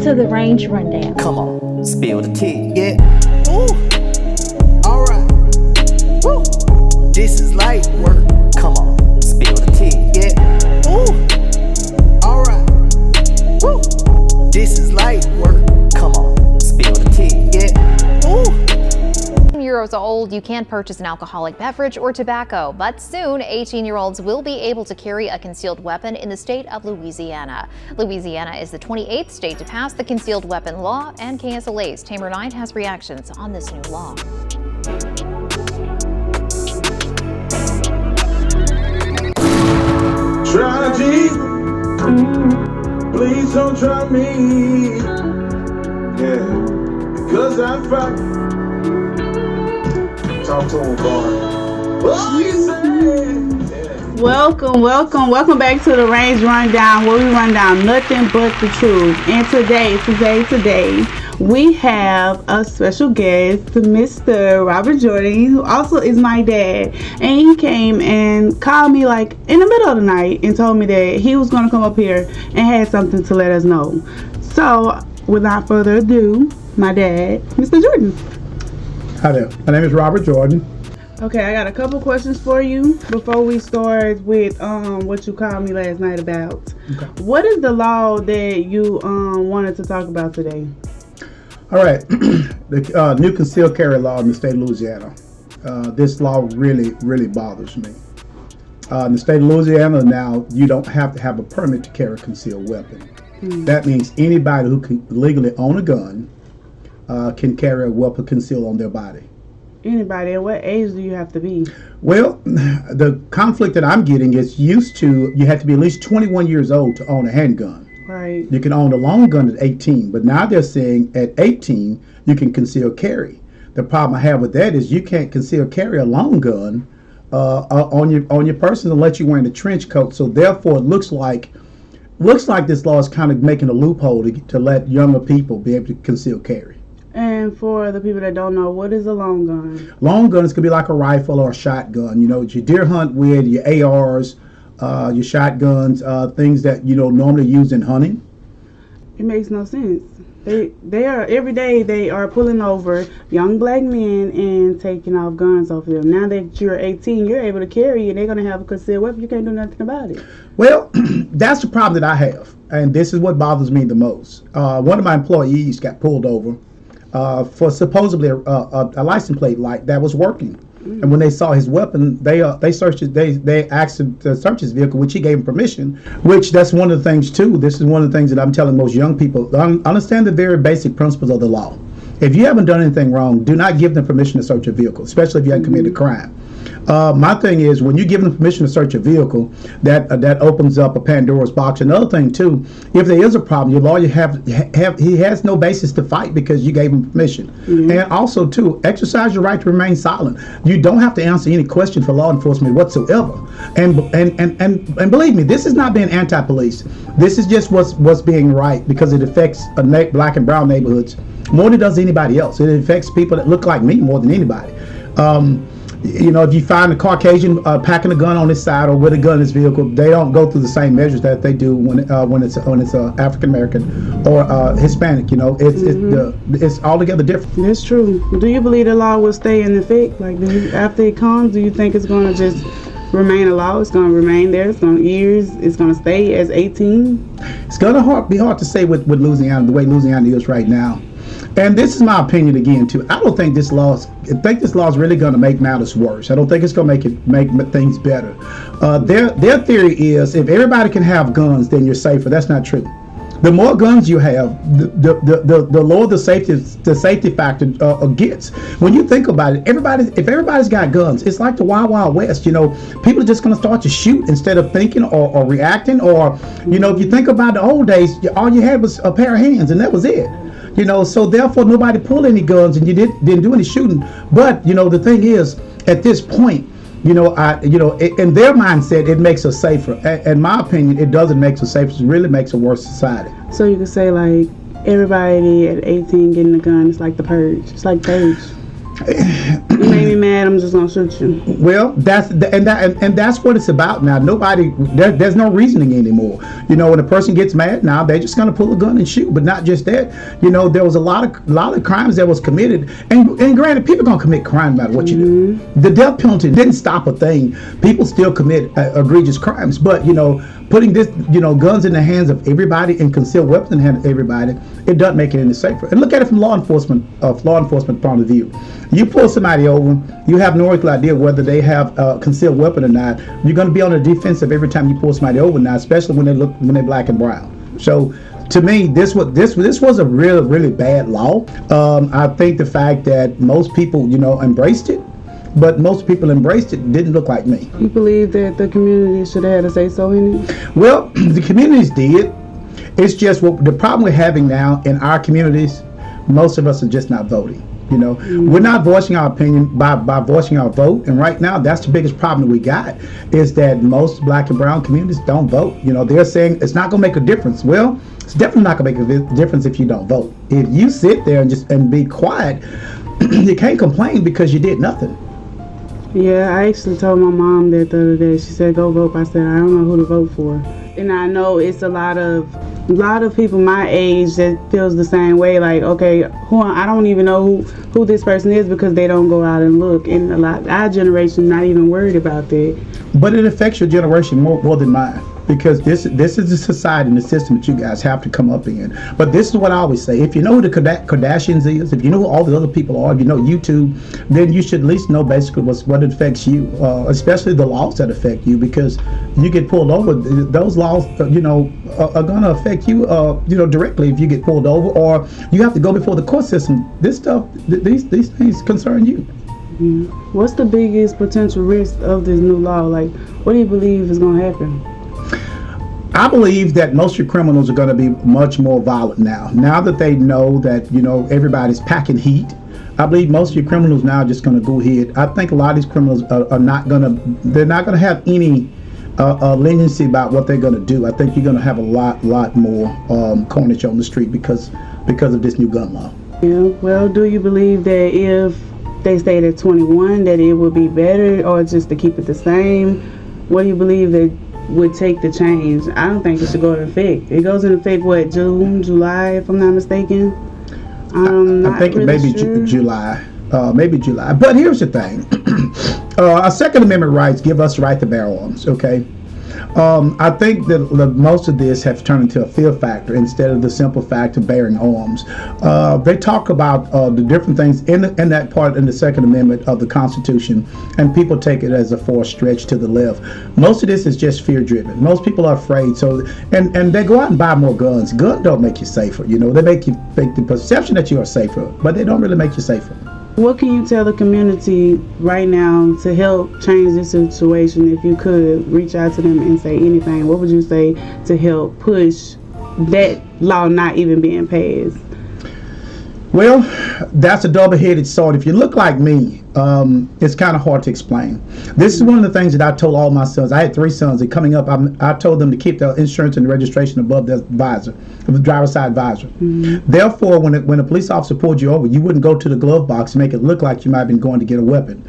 to the Range Rundown. Come on, spill the tea. Yeah. Ooh. Alright. Woo. This is light work. Come on, spill the tea. Yeah. Ooh. Alright. Woo. This is light work. Come on, spill the tea. Yeah. Ooh. Years old, you can't purchase an alcoholic beverage or tobacco, but soon 18-year-olds will be able to carry a concealed weapon in the state of Louisiana. Louisiana is the 28th state to pass the concealed weapon law, and KSLA's Tamer Knight has reactions on this new law. Try G, please don't try me. Yeah, because I fight. Talk to him, Barn. What you say? Yeah. Welcome back to the Range Rundown, where we run down nothing but the truth. And today, we have a special guest, Mr. Robert Jordan, who also is my dad. And he came and called me like in the middle of the night and told me that he was going to come up here and had something to let us know. So, without further ado, my dad, Mr. Jordan. Hi there. My name is Robert Jordan. Okay, I got a couple questions for you before we start with what you called me last night about. Okay. What is the law that you wanted to talk about today? All right. The new concealed carry law in the state of Louisiana. This law really bothers me. In the state of Louisiana now, you don't have to have a permit to carry a concealed weapon. That means anybody who can legally own a gun can carry a weapon concealed on their body. Anybody? At what age do you have to be? Well, the conflict that I'm getting is you have to be at least 21 years old to own a handgun. Right. You can own a long gun at 18, but now they're saying at 18 you can conceal carry. The problem I have with that is you can't conceal carry a long gun on your person unless you're wearing a trench coat. So therefore, it looks like this law is kind of making a loophole to let younger people be able to conceal carry. And for the people that don't know, what is a long gun? Long guns could be like a rifle or a shotgun. You know, your deer hunt with, your ARs, your shotguns, things that, normally used in hunting. It makes no sense. They are, every day they are pulling over young black men and taking off guns off of them. Now that you're 18, you're able to carry and they're going to have a concealed weapon. You can't do nothing about it. Well, that's the problem that I have. And this is what bothers me the most. One of my employees got pulled over for supposedly a license plate light that was working. And when they saw his weapon, they searched it. They asked him to search his vehicle, which he gave him permission. Which that's one of the things too. This is one of the things that I'm telling most young people. Understand the very basic principles of the law. If you haven't done anything wrong, do not give them permission to search a vehicle, especially if you haven't committed a crime. My thing is, when you give them permission to search a vehicle, that opens up a Pandora's box. Another thing too, if there is a problem, your lawyer he has no basis to fight because you gave him permission. And also too, exercise your right to remain silent. You don't have to answer any question for law enforcement whatsoever. And believe me, this is not being anti-police. This is just what's being right, because it affects black and brown neighborhoods more than it does anybody else. It affects people that look like me more than anybody. If you find a Caucasian packing a gun on his side or with a gun in his vehicle, they don't go through the same measures that they do when it's African American or Hispanic. It's altogether different. That's true. Do you believe the law will stay in effect? Like, after it comes, do you think it's going to just remain a law? It's going to remain there. It's going to stay as 18. It's going to be hard to say with Louisiana, the way Louisiana is right now. And this is my opinion again too. I think this law is really going to make matters worse. I don't think it's going to make things better. Their theory is if everybody can have guns, then you're safer. That's not true. The more guns you have, the lower the safety factor gets. When you think about it, if everybody's got guns, it's like the Wild Wild West. People are just going to start to shoot instead of thinking or reacting. Or if you think about the old days, all you had was a pair of hands, and that was it. So therefore nobody pulled any guns and you didn't do any shooting. But the thing is, at this point, in their mindset, it makes us safer. In my opinion, it doesn't make us safer. It really makes a worse society. So you could say like everybody at 18 getting a gun, it's like the purge. It's like purge. You made me mad, I'm just gonna shoot you. Well, that's what it's about now. There's no reasoning anymore. When a person gets mad now, they're just gonna pull a gun and shoot. But not just that. There was a lot of crimes that was committed, and granted, people gonna commit crime no matter what you do. The death penalty didn't stop a thing. People still commit egregious crimes, but putting this guns in the hands of everybody and concealed weapons in the hands of everybody, it doesn't make it any safer. And look at it from law enforcement point of view. You pull somebody over, you have no earthly idea whether they have a concealed weapon or not. You're going to be on the defensive every time you pull somebody over now, especially when they're black and brown. So to me, this was a really bad law. I think the fact that most people embraced it, but most people embraced it didn't look like me. You believe that the community should have had a say so in it? Well, the communities did. It's just the problem we're having now in our communities, most of us are just not voting. We're not voicing our opinion by voicing our vote, and right now that's the biggest problem that we got, is that most black and brown communities don't vote. They're saying it's not going to make a difference. Well, it's definitely not going to make a difference if you don't vote. If you sit there and be quiet, you can't complain because you did nothing. Yeah, I actually told my mom that the other day. She said, "Go vote." I said, "I don't know who to vote for," and I know it's a lot of people my age that feels the same way. Like, okay, I don't even know who this person is because they don't go out and look. And our generation not even worried about that. But it affects your generation more than mine, because this is the society and the system that you guys have to come up in. But this is what I always say: if you know who the Kardashians is, if you know who all the other people are, if you know YouTube, then you should at least know basically what affects you, especially the laws that affect you, because you get pulled over. Those laws, are going to affect you, directly if you get pulled over, or you have to go before the court system. These things concern you. What's the biggest potential risk of this new law? Like, what do you believe is going to happen? I believe that most of your criminals are going to be much more violent now. Now that they know that, everybody's packing heat, I believe most of your criminals now are just going to go ahead. I think a lot of these criminals they're not going to have any leniency about what they're going to do. I think you're going to have a lot more carnage on the street because of this new gun law. Yeah, well, do you believe that if they stayed at 21 that it would be better, or just to keep it the same? What do you believe that would take the change? I don't think it should go into effect. It goes into effect June, July, if I'm not mistaken. I think it may be July. Maybe July. But here's the thing. Our Second Amendment rights give us the right to bear arms, okay? I think that most of this has turned into a fear factor instead of the simple fact of bearing arms. They talk about the different things in that part in the Second Amendment of the Constitution, and people take it as a forced stretch to the left. Most of this is just fear-driven. Most people are afraid, and they go out and buy more guns. Guns don't make you safer. They make the perception that you are safer, but they don't really make you safer. What can you tell the community right now to help change this situation? If you could reach out to them and say anything, what would you say to help push that law not even being passed? Well, that's a double-headed sword. If you look like me, it's kind of hard to explain. This is one of the things that I told all my sons. I had 3 sons, and coming up, I told them to keep their insurance and the registration above their visor, the driver's side visor. Mm-hmm. Therefore, when a police officer pulled you over, you wouldn't go to the glove box and make it look like you might have been going to get a weapon.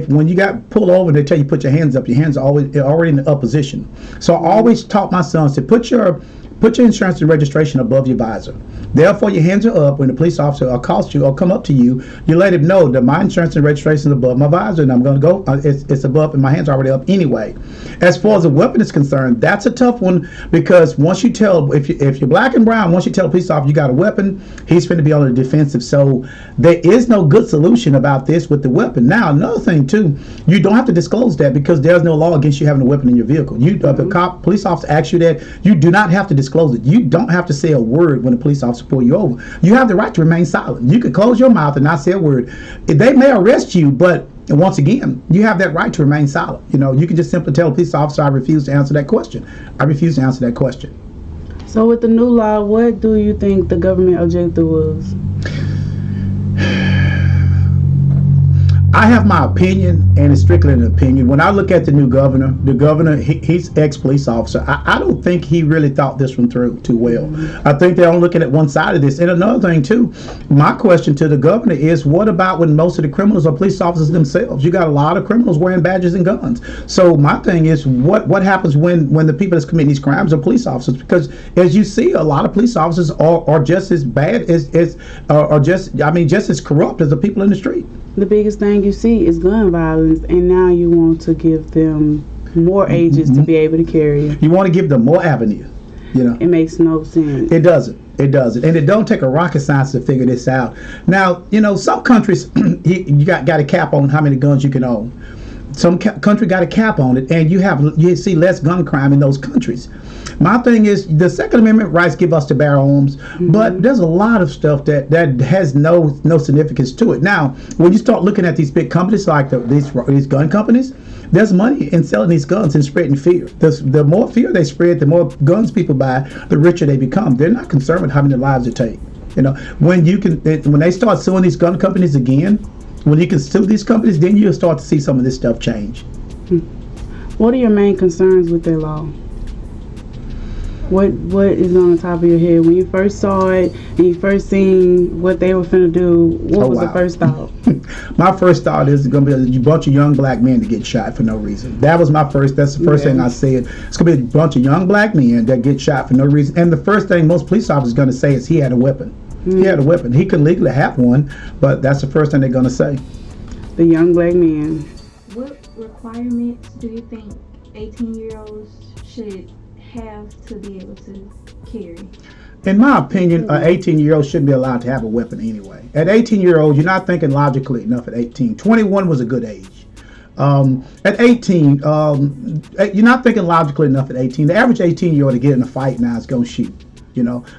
When you got pulled over, they tell you put your hands up. Your hands are already in the up position. So I always taught my sons to put your insurance and registration above your visor. Therefore, your hands are up. When the police officer accosts you or come up to you, you let him know that my insurance and registration is above my visor, and I'm going to go. It's above, and my hands are already up anyway. As far as a weapon is concerned, that's a tough one, because once you tell, if you're black and brown, once you tell a police officer you got a weapon, he's going to be on the defensive. So there is no good solution about this with the weapon. Now, another thing too, you don't have to disclose that, because there's no law against you having a weapon in your vehicle. If a police officer asks you that, you do not have to disclose it. You don't have to say a word when a police officer pull you over. You have the right to remain silent. You can close your mouth and not say a word. They may arrest you, but once again, you have that right to remain silent. You can just simply tell a police officer, I refuse to answer that question. I refuse to answer that question. So with the new law, what do you think the government objective was? I have my opinion, and it's strictly an opinion. When I look at the new governor, he's ex-police officer. I don't think he really thought this one through too well. I think they're only looking at one side of this. And another thing too, my question to the governor is, what about when most of the criminals are police officers themselves? You got a lot of criminals wearing badges and guns. So my thing is, what happens when the people that's committing these crimes are police officers? Because as you see, a lot of police officers are just as bad just as corrupt as the people in the street. The biggest thing you see is gun violence, and now you want to give them more ages to be able to carry it. You want to give them more avenue. It makes no sense. It doesn't. And it don't take a rocket science to figure this out. Now, some countries, you got a cap on how many guns you can own. Some country got a cap on it, and you see less gun crime in those countries. My thing is, the Second Amendment rights give us to bear arms, but there's a lot of stuff that has no significance to it. Now, when you start looking at these big companies like these gun companies, there's money in selling these guns and spreading fear. The more fear they spread, the more guns people buy, the richer they become. They're not concerned with how many lives it takes. When they start suing these gun companies again, when you can sue these companies, then you'll start to see some of this stuff change. What are your main concerns with their law? What is on the top of your head when you first saw it and you first seen what they were finna do? What was the first thought? My first thought is it's gonna be a bunch of young black men to get shot for no reason. That's the first thing I said. It's gonna be a bunch of young black men that get shot for no reason. And the first thing most police officers are gonna say is he had a weapon. He had a weapon. He could legally have one, but that's the first thing they're gonna say. The young black men. What requirements do you think 18-year-olds should have to be able to carry? In my opinion, an 18-year-old shouldn't be allowed to have a weapon anyway. At 18-year-old, you're not thinking logically enough at 18. 21 was a good age. At 18, you're not thinking logically enough at 18. The average 18-year-old to get in a fight now is going to shoot.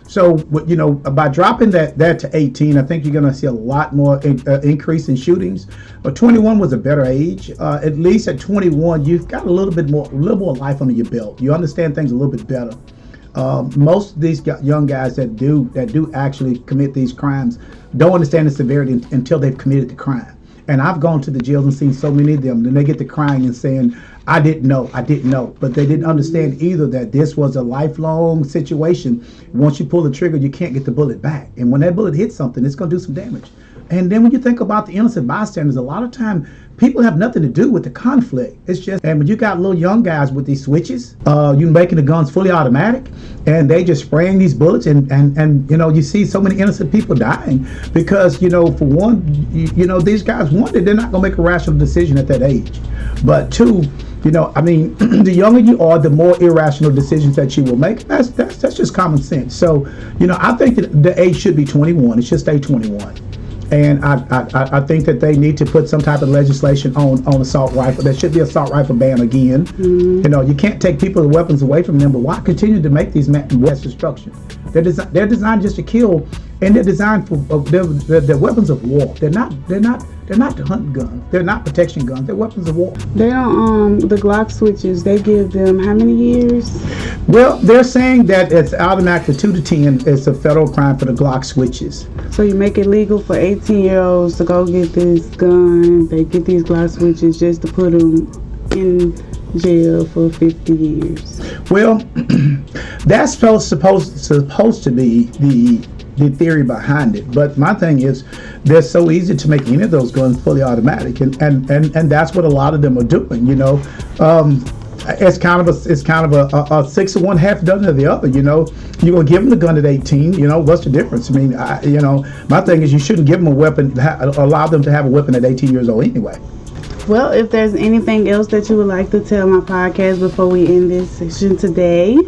So by dropping that to 18, I think you're going to see a lot more increase in shootings. But 21 was a better age. At least at 21, you've got a little more life under your belt. You understand things a little bit better. Most of these young guys that do actually commit these crimes don't understand the severity until they've committed the crime. And I've gone to the jails and seen so many of them, and they get to crying and saying, I didn't know. But they didn't understand either that this was a lifelong situation. Once you pull the trigger, you can't get the bullet back. And when that bullet hits something, it's going to do some damage. And then when you think about the innocent bystanders, a lot of time people have nothing to do with the conflict. It's just, and when you got little young guys with these switches, you making the guns fully automatic, and they just spraying these bullets, and you see so many innocent people dying because, for one, these guys, one, they're not going to make a rational decision at that age. But two, the younger you are, the more irrational decisions that you will make. That's just common sense. So, I think that the age should be 21. It should stay 21. And I think that they need to put some type of legislation on assault rifle. There should be assault rifle ban again. You can't take people's weapons away from them, but why continue to make these mass destruction? They're designed just to kill, and they're designed for they're weapons of war. They're not the hunting guns. They're not protection guns. They're weapons of war. They don't the Glock switches. They give them how many years? Well, they're saying that it's automatic 2 to 10. It's a federal crime for the Glock switches. So you make it legal for 18-year-olds to go get this gun. They get these Glock switches just to put them in jail for 50 years. Well, that's supposed to be the theory behind it. But my thing is, they're so easy to make any of those guns fully automatic, and that's what a lot of them are doing. It's kind of a 6 of one, half dozen of the other. You're gonna give them the gun at 18. What's the difference? I mean, my thing is, you shouldn't give them a weapon, allow them to have a weapon at 18 years old anyway. Well, if there's anything else that you would like to tell my podcast before we end this session today.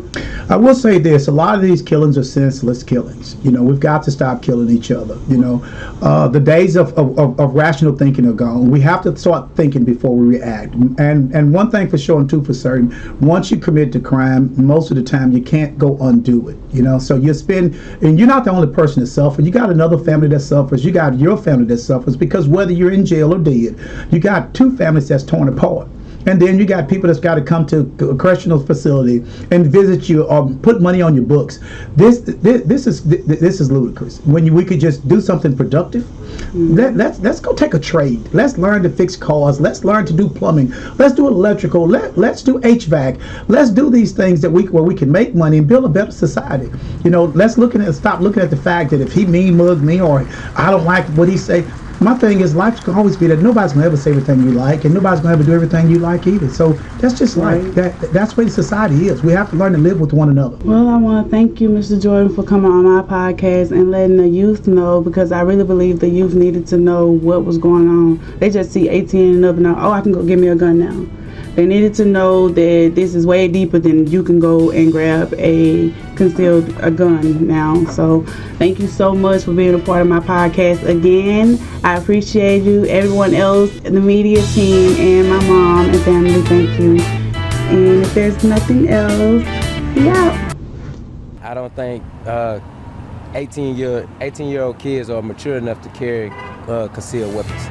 I will say this: a lot of these killings are senseless killings. We've got to stop killing each other. The days of rational thinking are gone. We have to start thinking before we react. And one thing for sure and two for certain: once you commit the crime, most of the time you can't go undo it. So and you're not the only person that suffers. You got another family that suffers. You got your family that suffers, because whether you're in jail or dead, you got two families that's torn apart. And then you got people that's got to come to a correctional facility and visit you or put money on your books. This is ludicrous. When we could just do something productive, let's go take a trade. Let's learn to fix cars. Let's learn to do plumbing. Let's do electrical. Let's do HVAC. Let's do these things where we can make money and build a better society. You know, stop looking at the fact that if he mean mug me or I don't like what he say. My thing is, life's gonna always be that nobody's gonna ever say everything you like, and nobody's gonna ever do everything you like either. So that's just life. That's where the society is. We have to learn to live with one another. Well, I want to thank you, Mr. Jordan, for coming on my podcast and letting the youth know, because I really believe the youth needed to know what was going on. They just see 18 and up and now, oh, I can go get me a gun now. They needed to know that this is way deeper than you can go and grab a gun now. So thank you so much for being a part of my podcast again. I appreciate you. Everyone else, the media team, and my mom and family, thank you. And if there's nothing else, we out. I don't think 18-year-old kids are mature enough to carry concealed weapons.